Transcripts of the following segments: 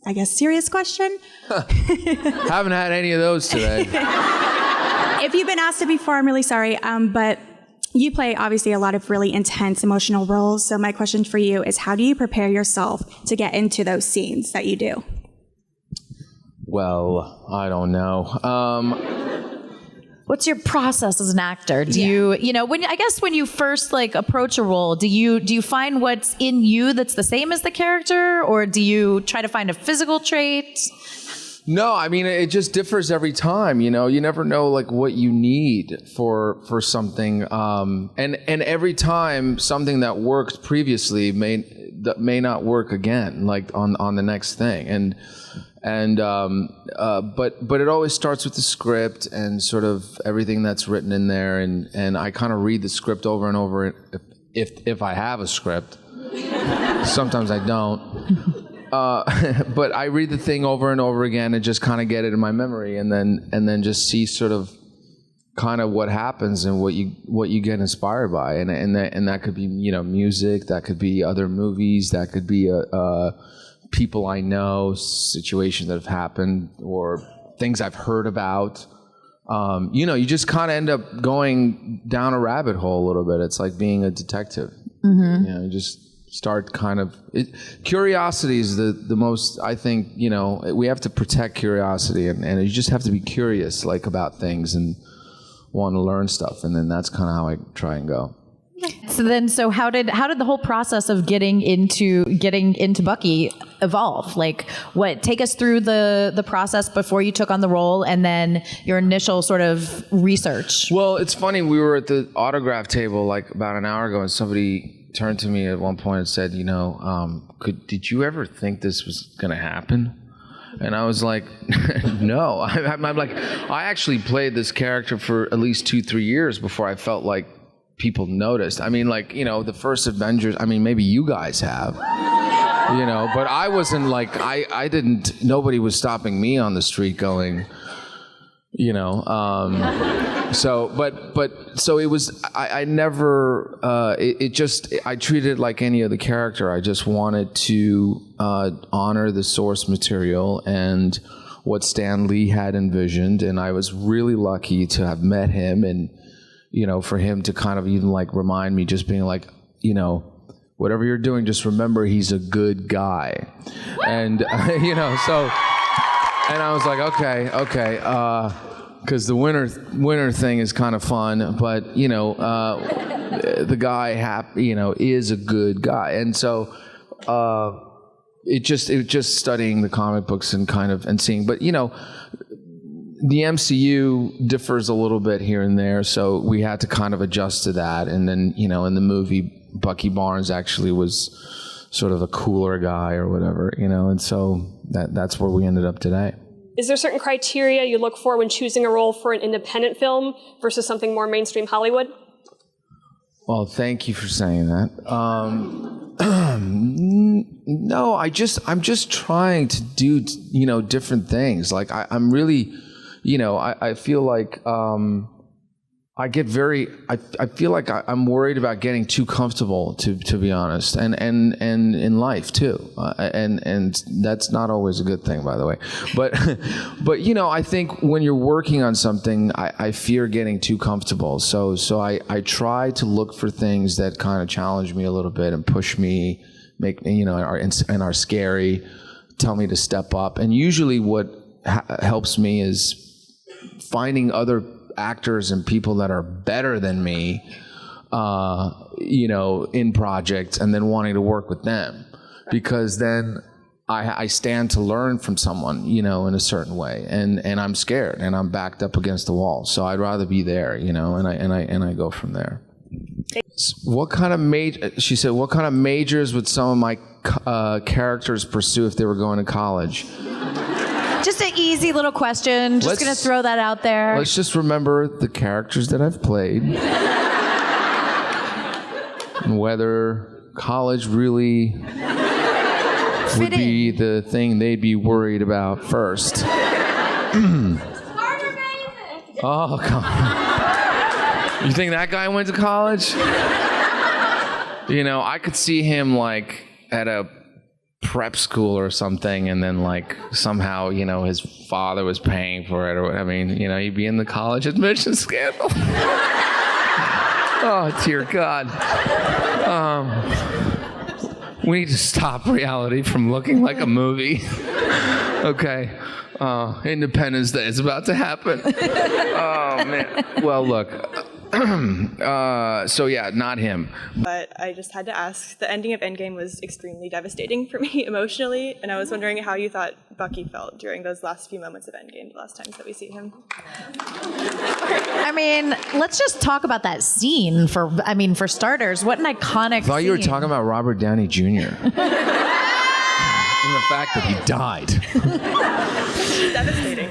I guess, serious question. Haven't had any of those today. If you've been asked it before, I'm really sorry. But you play, obviously, a lot of really intense emotional roles. So my question for you is, how do you prepare yourself to get into those scenes that you do? Well, I don't know. What's your process as an actor? Do you know, when you first like approach a role, do you find what's in you that's the same as the character, or do you try to find a physical trait? No, I mean, it just differs every time, you know. You never know like what you need for something. And every time something that worked previously may not work again, like on the next thing. But it always starts with the script and sort of everything that's written in there, and I kind of read the script over and over if I have a script. Sometimes I don't. But I read the thing over and over again and just kind of get it in my memory, and then just see sort of kind of what happens and what you get inspired by, and that could be, you know, music, that could be other movies, that could be people I know, situations that have happened, or things I've heard about. You know, you just kind of end up going down a rabbit hole a little bit. It's like being a detective. Mm-hmm. You know, you just start kind of... Curiosity is the most, I think, you know, we have to protect curiosity, and you just have to be curious, like, about things and want to learn stuff, and then that's kind of how I try and go. So how did the whole process of getting into Bucky evolve? Like, take us through the process before you took on the role, and then your initial sort of research. Well, it's funny, we were at the autograph table like about an hour ago, and somebody turned to me at one point and said, you know, did you ever think this was going to happen? And I was like, no. I'm like, I actually played this character for at least 2-3 years before I felt like people noticed. I mean, like, you know, the first Avengers, I mean, maybe you guys have, you know, but I wasn't like, nobody was stopping me on the street going, you know, so it was, I never, I treated it like any other character. I just wanted to honor the source material and what Stan Lee had envisioned, and I was really lucky to have met him, and, you know, for him to kind of even like remind me, just being like, you know, whatever you're doing, just remember he's a good guy. And, you know, so, and I was like, okay, because the winter thing is kind of fun, but, you know, the guy, you know, is a good guy. And so, it just studying the comic books and seeing, but, you know, the MCU differs a little bit here and there, so we had to kind of adjust to that. And then, you know, in the movie, Bucky Barnes actually was sort of a cooler guy or whatever, you know, and so that's where we ended up today. Is there certain criteria you look for when choosing a role for an independent film versus something more mainstream Hollywood? Well, thank you for saying that. No, I'm just trying to do, you know, different things. Like I'm really, you know, I feel like I feel like I'm worried about getting too comfortable, to be honest, and in life too, and that's not always a good thing, by the way. But you know, I think when you're working on something, I fear getting too comfortable. So I try to look for things that kind of challenge me a little bit and push me, make me, you know, and are scary, tell me to step up. And usually, what helps me is finding other actors and people that are better than me, you know, in projects, and then wanting to work with them, because then I stand to learn from someone, you know, in a certain way, and I'm scared and I'm backed up against the wall, so I'd rather be there, you know, and I go from there. What kind of she said, what kind of majors would some of my characters pursue if they were going to college? Just an easy little question. Just going to throw that out there. Let's just remember the characters that I've played. And whether college really would be the thing they'd be worried about first. Oh, come on. You think that guy went to college? You know, I could see him like at a prep school or something, and then like somehow, you know, his father was paying for it, or I mean, you know, he'd be in the college admission scandal. Oh, dear God. We need to stop reality from looking like a movie. Okay. Independence Day is about to happen. Oh, man. Well, look. So yeah, not him. But I just had to ask, the ending of Endgame was extremely devastating for me emotionally, and I was wondering how you thought Bucky felt during those last few moments of Endgame, the last times that we see him. I mean, let's just talk about that scene for starters. What an iconic I thought you were scene. talking about Robert Downey Jr. And the fact that he died. Devastating.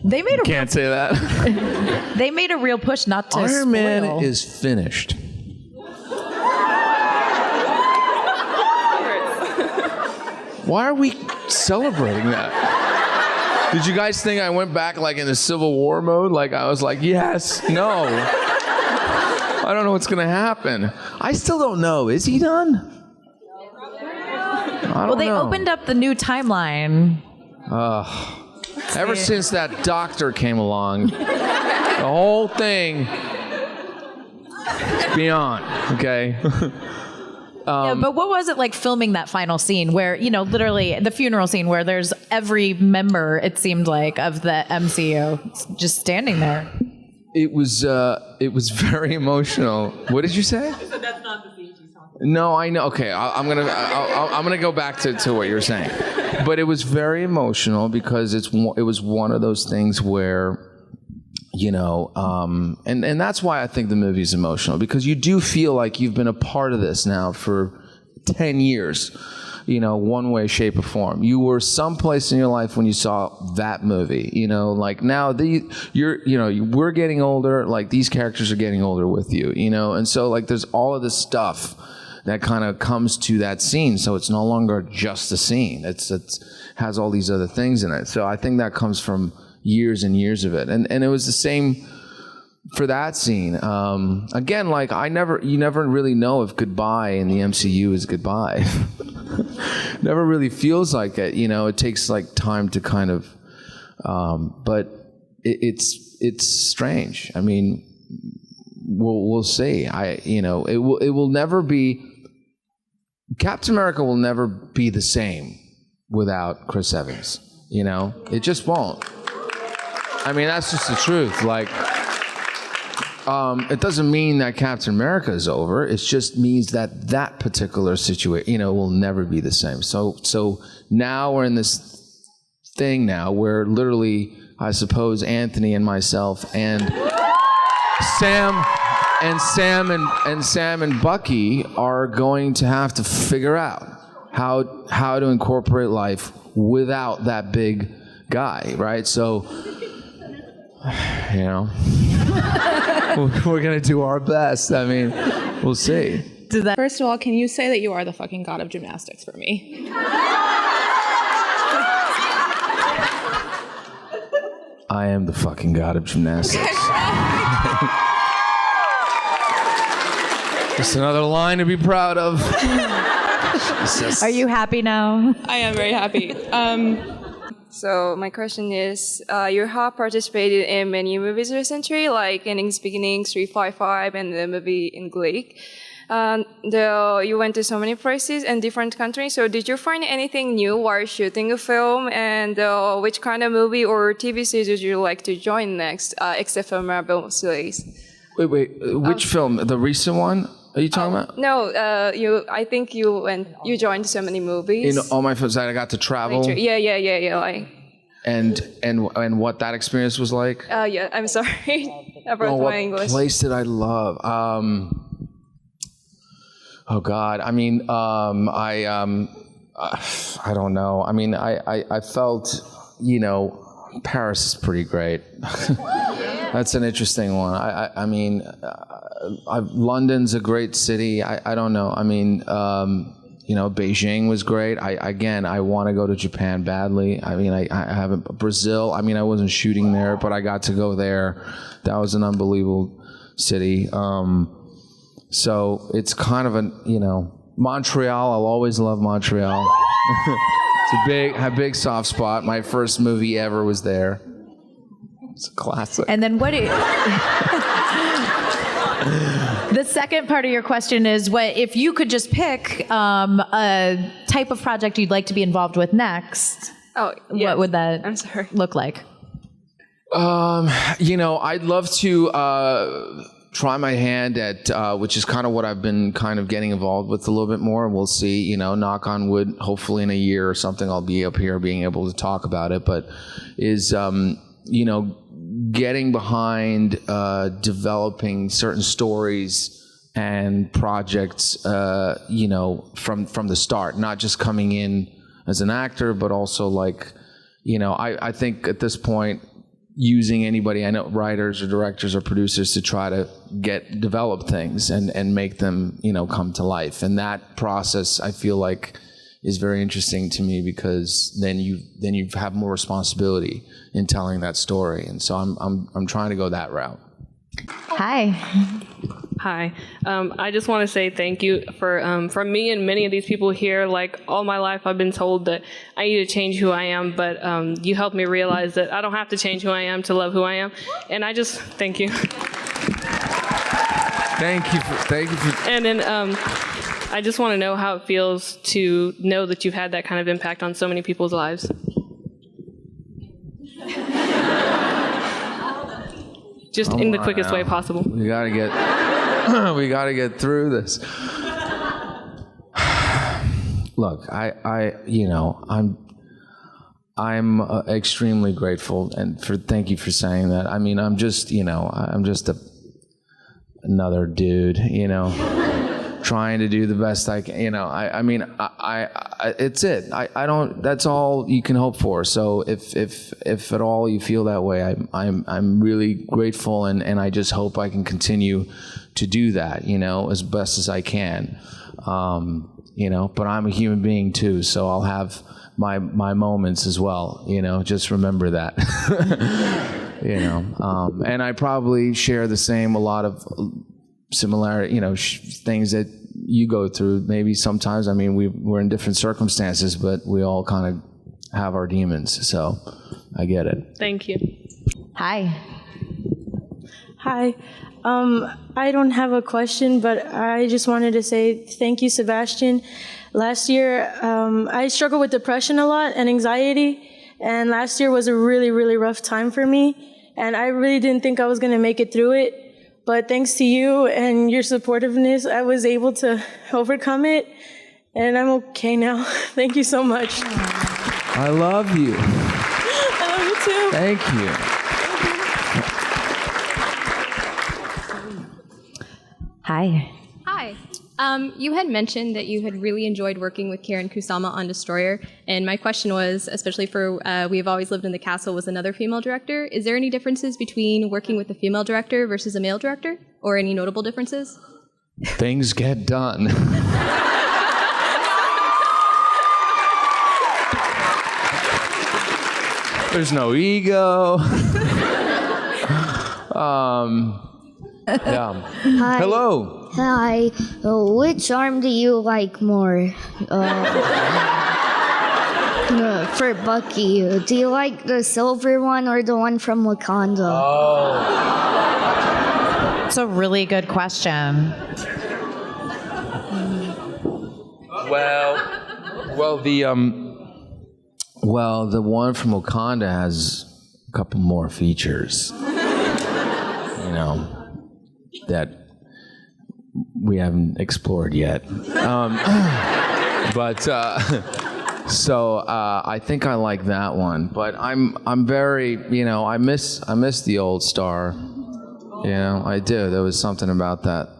They made Can't say that. they made a real push not to Iron Man spoil. is finished. Why are we celebrating that? Did you guys think I went back like in the Civil War mode? Like I was like, yes, no. I don't know what's gonna happen. I still don't know. Is he done? I don't They know. opened up the new timeline. Ever since that doctor came along, the whole thing is beyond, okay? Yeah, but what was it like filming that final scene where, you know, literally the funeral scene where there's every member, it seemed like, of the MCU just standing there? It was very emotional. What did you say? So that's not the scene she's talking about. No, I know. Okay, I'm gonna go back to what you're saying, but it was very emotional because it was one of those things where, you know, and that's why I think the movie is emotional, because you do feel like you've been a part of this now for 10 years, you know, one way, shape, or form. You were someplace in your life when you saw that movie, you know, like now we're getting older, like these characters are getting older with you, you know, and so like there's all of this stuff that kind of comes to that scene, so it's no longer just a scene. It has all these other things in it. So I think that comes from years and years of it, and it was the same for that scene. Again, like you never really know if goodbye in the MCU is goodbye. Never really feels like it. You know, it takes like time to kind of, but it's strange. I mean, we'll see. It will never be. Captain America will never be the same without Chris Evans. You know, it just won't. I mean, that's just the truth. Like, it doesn't mean that Captain America is over. It just means that that particular situation, you know, will never be the same. So now we're in this thing now where literally, I suppose, Anthony and myself and Sam and Bucky are going to have to figure out how to incorporate life without that big guy, right? So, you know, we're gonna do our best. I mean, we'll see. First of all, can you say that you are the fucking god of gymnastics for me? I am the fucking god of gymnastics. Just another line to be proud of. Are you happy now? I am very happy. So my question is, you have participated in many movies recently, like Innings Beginnings, 355, and the movie in Glee. You went to so many places and different countries. So did you find anything new while shooting a film? And which kind of movie or TV series would you like to join next, except for Marvel series? Wait, which film? The recent one? Are you talking about? No, I think you joined so many movies. In all my films that I got to travel. Yeah. Like. And what that experience was like. Yeah. I'm sorry about my English. What place did I love? Oh God. I mean, I don't know. I mean, I felt, you know, Paris is pretty great. That's an interesting one. I mean, London's a great city. I don't know. I mean, you know, Beijing was great. I want to go to Japan badly. I mean, I haven't. Brazil. I mean, I wasn't shooting there, but I got to go there. That was an unbelievable city. So it's kind of you know, Montreal. I'll always love Montreal. It's a big soft spot. My first movie ever was there. It's a classic. And then what? The second part of your question is, what if you could just pick a type of project you'd like to be involved with next? Oh, yes. What would that I'm sorry. look like? I'd love to try my hand at, which is kind of what I've been kind of getting involved with a little bit more. We'll see, knock on wood, hopefully in a year or something I'll be up here being able to talk about it, but is, getting behind developing certain stories and projects, from the start, not just coming in as an actor, but also I think at this point, using anybody, I know writers or directors or producers to try to develop things and make them, come to life. And that process, I feel like, is very interesting to me because then you have more responsibility in telling that story. And so I'm trying to go that route. Hi. Hi. I just want to say thank you from me and many of these people here. Like all my life, I've been told that I need to change who I am, but you helped me realize that I don't have to change who I am to love who I am. And I just thank you. Thank you for. And then I just want to know how it feels to know that you've had that kind of impact on so many people's lives. Just in the quickest way possible. We gotta get through this. Look, I'm extremely grateful, and thank you for saying that. I mean, I'm just another dude, trying to do the best I can. It's it. I don't. That's all you can hope for. So if at all you feel that way, I'm really grateful, and I just hope I can continue to do that, as best as I can. But I'm a human being too, so I'll have my moments as well. Just remember that. And I probably share a lot of similarity, things that you go through. Maybe sometimes, we're in different circumstances, but we all kind of have our demons. So I get it. Thank you. Hi. Hi. I don't have a question, but I just wanted to say thank you, Sebastian. Last year, I struggled with depression a lot and anxiety, and last year was a really, really rough time for me, and I really didn't think I was going to make it through it. But thanks to you and your supportiveness, I was able to overcome it, and I'm okay now. Thank you so much. I love you. I love you too. Thank you. Hi. Hi. You had mentioned that you had really enjoyed working with Karen Kusama on Destroyer, and my question was, especially for We Have Always Lived in the Castle was another female director, is there any differences between working with a female director versus a male director, or any notable differences? Things get done. There's no ego. Yeah. Hi. Hello. Hi. Which arm do you like more? For Bucky, do you like the silver one or the one from Wakanda? Oh. That's a really good question. Well, the one from Wakanda has a couple more features, that we haven't explored yet. So I think I like that one. But I'm very, I miss the old star. I do. There was something about that.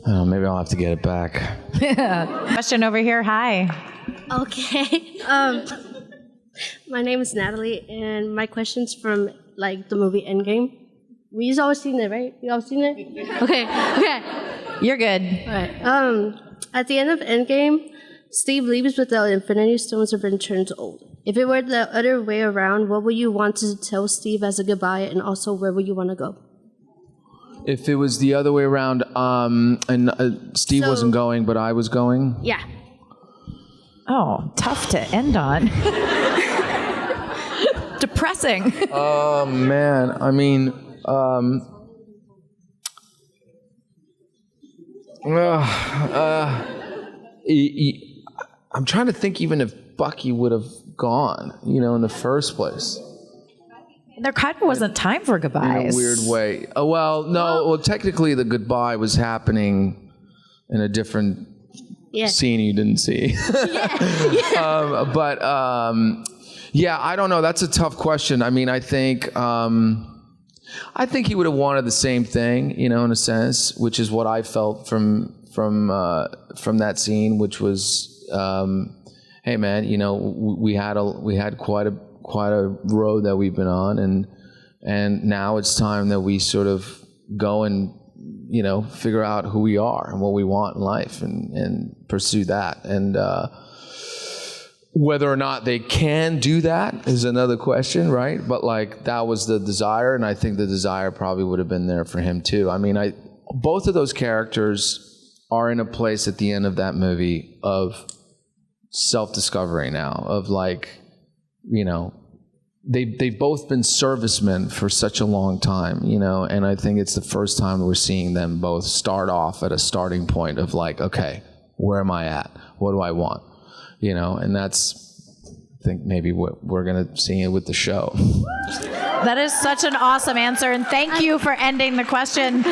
Maybe I'll have to get it back. Question over here. Hi. Okay. My name is Natalie, and my question's from the movie Endgame. We've always seen it, right? You all seen it? Okay. You're good. All right. At the end of Endgame, Steve leaves with the Infinity Stones and turns old. If it were the other way around, what would you want to tell Steve as a goodbye, and also where would you want to go? If it was the other way around, and Steve wasn't going, but I was going? Yeah. Oh, tough to end on. Depressing. Oh man, I mean, I'm trying to think even if Bucky would have gone, in the first place. There kind of wasn't time for goodbyes. In a weird way. Oh, well, no. Well, technically the goodbye was happening in a different scene you didn't see. Yeah, I don't know. That's a tough question. I mean, I think he would have wanted the same thing, in a sense, which is what I felt from that scene, which was, hey man, we had quite a road that we've been on, and now it's time that we sort of go and figure out who we are and what we want in life and pursue that. And whether or not they can do that is another question, right? But that was the desire, and I think the desire probably would have been there for him too. I mean, both of those characters are in a place at the end of that movie of self-discovery now, of they've both been servicemen for such a long time, and I think it's the first time we're seeing them both start off at a starting point of okay, where am I at? What do I want? And that's, I think, maybe what we're going to see with the show. That is such an awesome answer, and thank you for ending the question.